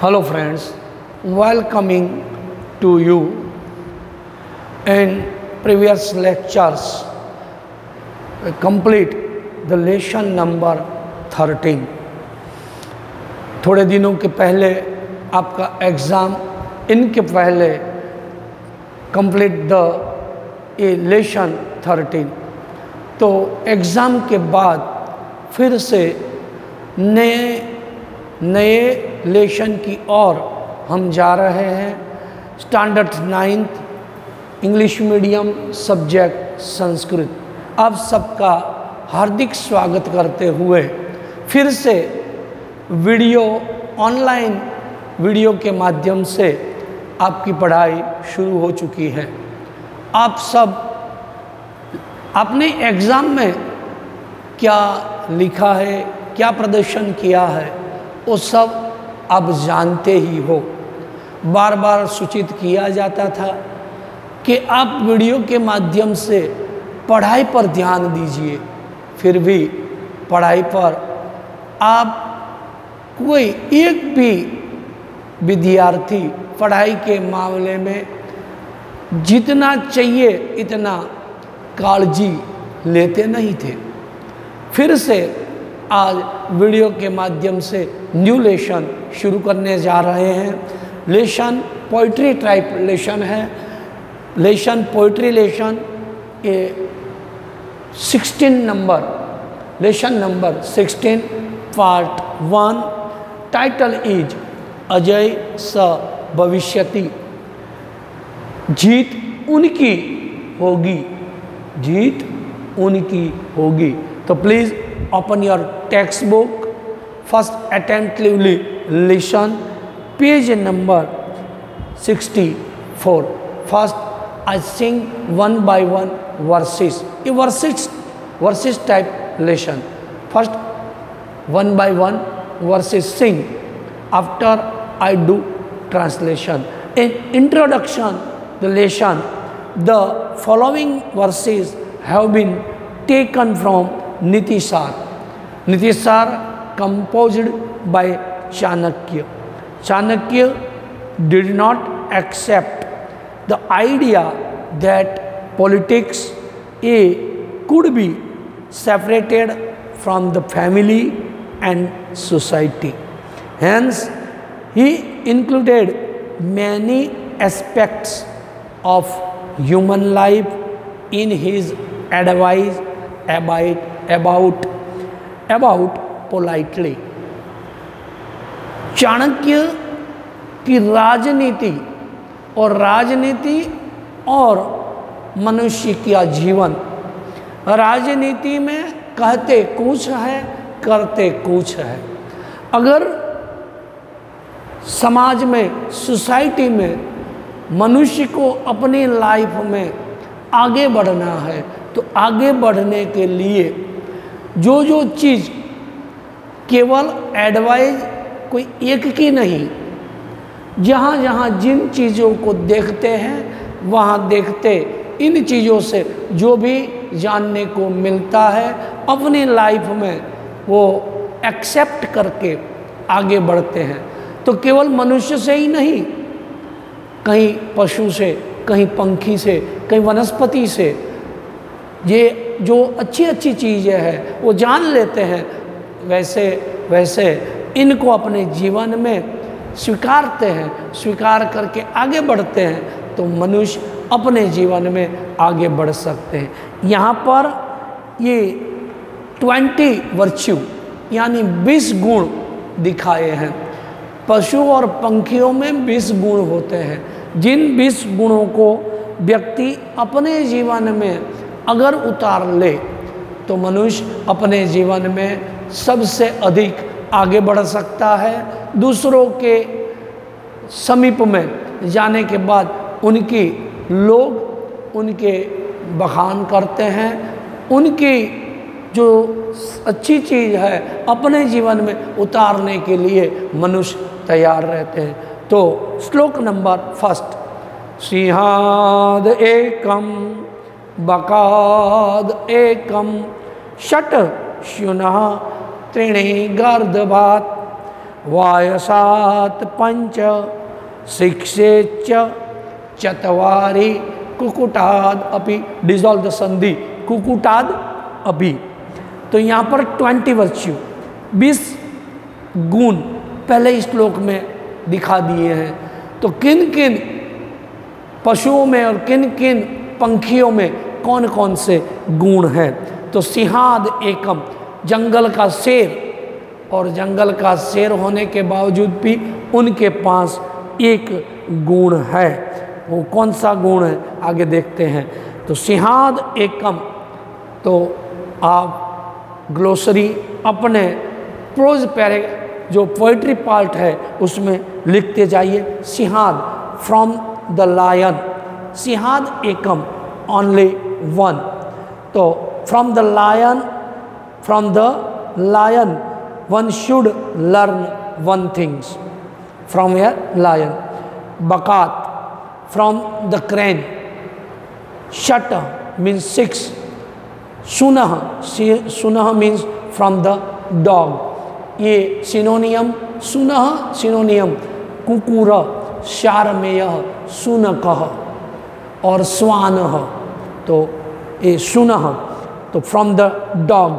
Hello friends, welcoming to you in previous lectures. Complete the lesson number 13. थोड़े दिनों के पहले आपका एग्ज़ाम, इनके पहले कंप्लीट द लेसन 13। तो एग्ज़ाम के बाद फिर से नए लेसन की ओर हम जा रहे हैं। Standard 9th English medium subject Sanskrit. आप सबका हार्दिक स्वागत करते हुए फिर से ऑनलाइन वीडियो के माध्यम से आपकी पढ़ाई शुरू हो चुकी है। आप सब अपने एग्ज़ाम में क्या लिखा है, क्या प्रदर्शन किया है, वो सब आप जानते ही हो। बार बार सूचित किया जाता था कि आप वीडियो के माध्यम से पढ़ाई पर ध्यान दीजिए, फिर भी पढ़ाई पर आप कोई एक भी विद्यार्थी पढ़ाई के मामले में जितना चाहिए इतना काळजी लेते नहीं थे। फिर से आज वीडियो के माध्यम से न्यू लेसन शुरू करने जा रहे हैं। लेसन पोइट्री टाइप लेसन है। लेसन पोइट्री लेसन ये 16 number, lesson number 16 part 1। Title is Ajay स भविष्यति। जीत उनकी होगी, जीत उनकी होगी। तो please open your textbook, first attentively listen page number 64. First I sing one by one verses. ये verses type lesson. First one by one verses sing. After I do translation. In introduction the lesson, the following verses have been taken from Nitisar. Nitisar composed by Chanakya. Chanakya did not accept the idea that politics could be separated from the family and society. Hence, he included many aspects of human life in his advice about politely. Chanakya की राजनीति और मनुष्य का जीवन, राजनीति में कहते कुछ है, करते कुछ है। अगर समाज में, सोसाइटी में मनुष्य को अपनी लाइफ में आगे बढ़ना है तो आगे बढ़ने के लिए जो चीज़ केवल एडवाइस कोई एक की नहीं, जहाँ जिन चीज़ों को देखते हैं वहाँ देखते इन चीज़ों से जो भी जानने को मिलता है अपनी लाइफ में वो एक्सेप्ट करके आगे बढ़ते हैं। तो केवल मनुष्य से ही नहीं, कहीं पशु से, कहीं पंखी से, कहीं वनस्पति से, ये जो अच्छी चीज़ें हैं वो जान लेते हैं। वैसे इनको अपने जीवन में स्वीकारते हैं, स्वीकार करके आगे बढ़ते हैं तो मनुष्य अपने जीवन में आगे बढ़ सकते हैं। यहाँ पर ये 20 वर्च्यू यानी 20 गुण दिखाए हैं। पशु और पंखियों में 20 गुण होते हैं। जिन 20 गुणों को व्यक्ति अपने जीवन में अगर उतार ले तो मनुष्य अपने जीवन में सबसे अधिक आगे बढ़ सकता है। दूसरों के समीप में जाने के बाद लोग उनके बखान करते हैं, उनकी जो अच्छी चीज़ है अपने जीवन में उतारने के लिए मनुष्य तैयार रहते हैं। तो श्लोक नंबर 1। सिंहाद एकम बकाद एकम षट श्युनः त्रीणि गर्दभात् वायसात पंच शिक्षेच चत्वारि कुकुटाद अपि, डिजॉल्व द संधि, कुकुटाद अपि। तो यहाँ पर 20 वर्च्यू 20 गुण पहले श्लोक में दिखा दिए हैं। तो किन किन पशुओं में और किन किन पंखियों में कौन कौन से गुण हैं। तो सिंहाद एकम, जंगल का शेर, और जंगल का शेर होने के बावजूद भी उनके पास एक गुण है। वो कौन सा गुण है आगे देखते हैं। तो सिंहाद एकम, तो आप ग्लोसरी अपने प्रोज पैरे जो पोइट्री पार्ट है उसमें लिखते जाइए। सिंहाद फ्रॉम द लायन, सिंहाद एकम ओनली वन। तो from the lion one should learn one things from a lion. Bakat from the crane. Shat means 6. Sunah means from the dog. ये सिनोनियम, सुनह सिनोनियम, कुकुर, शारमेय, सुनकः और स्वानः। तो ये सुनह, तो फ्रॉम द डॉग।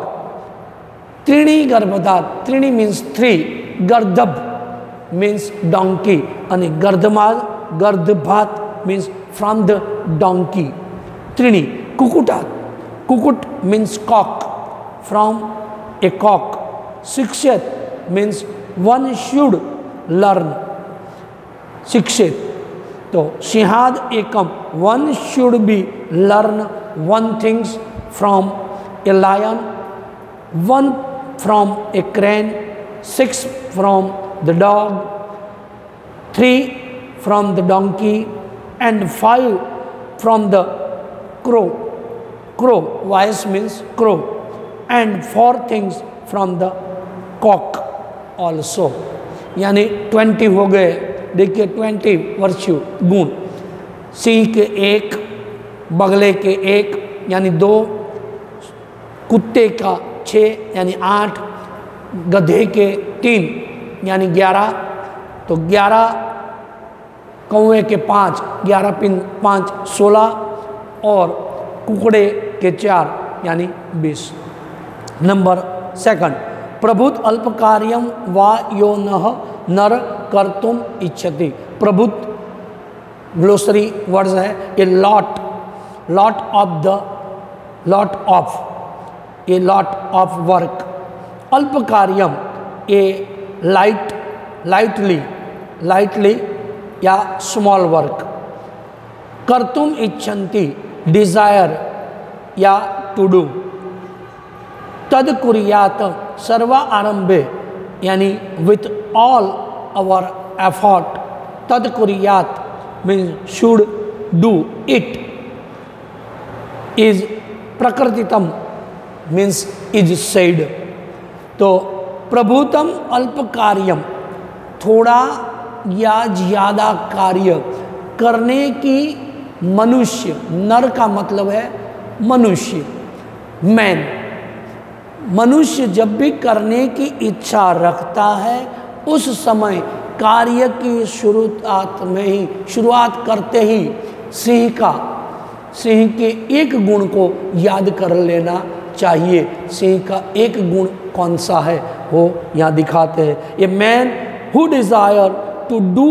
त्रीणी गर्भदात, त्रीणी मीन्स 3, गर्दभ मीन्स डोंकी, आणि गर्दभात मीन्स फ्रॉम द डोंकी। त्रीणी कुकुटात, कुकुट means cock, from a cock. शिक्षित मीन्स वन शुड लर्न, शिक्षित। तो सिंहाद एकम, one should be learn one things from a lion, 1 from a crane, 6 from the dog, 3 from the donkey, and 5 from the crow. Crow, voice means crow, and 4 things from the cock also. यानी 20 हो गए। देखिए 20 virtue गुण, सिंह के 1, बगले के 1 यानी 2, कुत्ते का 6 यानी 8, गधे के 3 यानी 11, तो 11, कौवे के 5, 11 पिन 5 16, और कुकड़े के 4 यानी 20। नंबर 2, प्रभुत अल्प कार्यम वा यो नर कर्तुम इच्छति। प्रभुत ग्लोसरी वर्ड्स है ए लॉट ऑफ वर्क। अल्प कार्यम ए लाइटली या स्मॉल वर्क। कर्तुम इच्छन्ति डिजायर या टू डू। तद कुर्यात सर्वा आरंभे यानी विथ ऑल आवर एफर्ट। तद कुर्यात means should do it. Is प्रकृतितम मीन्स इज सेड। तो प्रभुतम अल्प कार्यम, थोड़ा या ज़्यादा कार्य करने की मनुष्य, नर का मतलब है मनुष्य, मैन। मनुष्य जब भी करने की इच्छा रखता है उस समय कार्य की शुरुआत करते ही सिंह के एक गुण को याद कर लेना चाहिए। सिंह का एक गुण कौन सा है वो यहाँ दिखाते हैं। A man who desire to do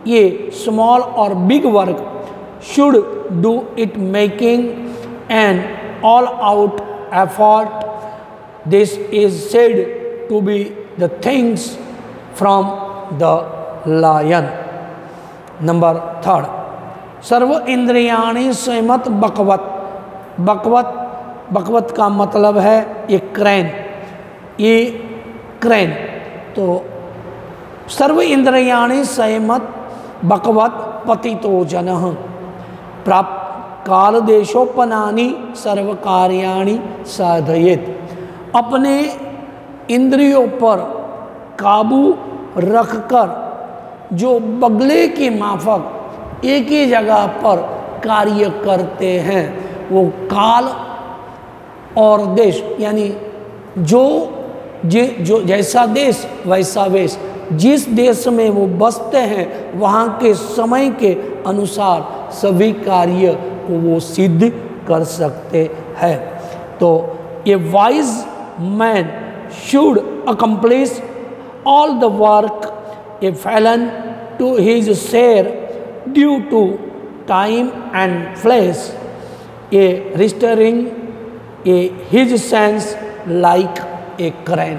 ये स्मॉल और big work should do it making an all out effort. This is said to be the things from the lion. Number 3, सर्व इंद्रियाणि संयमत बकवत। बकवत का मतलब है ये क्रेन। ये क्रेन तो सर्व इंद्रियाणि संयमत बकवत पतितो जनः। प्राप्त काल देशोपनानि सर्व कार्याणि साधयेत। अपने इंद्रियों पर काबू रखकर जो बगले के माफक एक ही जगह पर कार्य करते हैं वो काल और देश यानी जो जैसा देश वैसा वेश, जिस देश में वो बसते हैं वहाँ के समय के अनुसार सभी कार्य को वो सिद्ध कर सकते हैं। तो ये wise man should accomplish all the work a fallen to his share due to time and place, a restoring a his sense like a crane।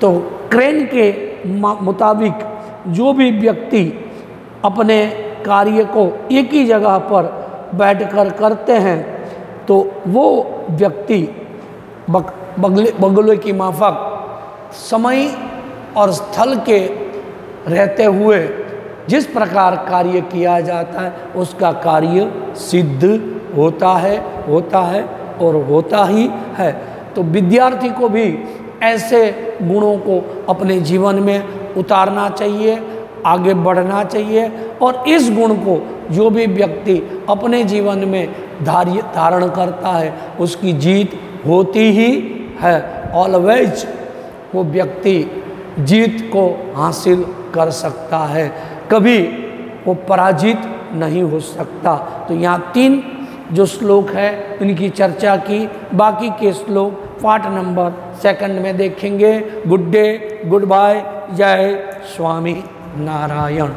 तो क्रेन के मुताबिक जो भी व्यक्ति अपने कार्य को एक ही जगह पर बैठकर करते हैं तो वो व्यक्ति बगले की माफक समय और स्थल के रहते हुए जिस प्रकार कार्य किया जाता है उसका कार्य सिद्ध होता है और होता ही है। तो विद्यार्थी को भी ऐसे गुणों को अपने जीवन में उतारना चाहिए, आगे बढ़ना चाहिए, और इस गुण को जो भी व्यक्ति अपने जीवन में धारण करता है उसकी जीत होती ही है। ऑलवेज वो व्यक्ति जीत को हासिल कर सकता है, कभी वो पराजित नहीं हो सकता। तो यहाँ 3 जो श्लोक है इनकी चर्चा की, बाकी के श्लोक पाठ नंबर 2 में देखेंगे। गुड डे, गुड बाय, जय स्वामी नारायण।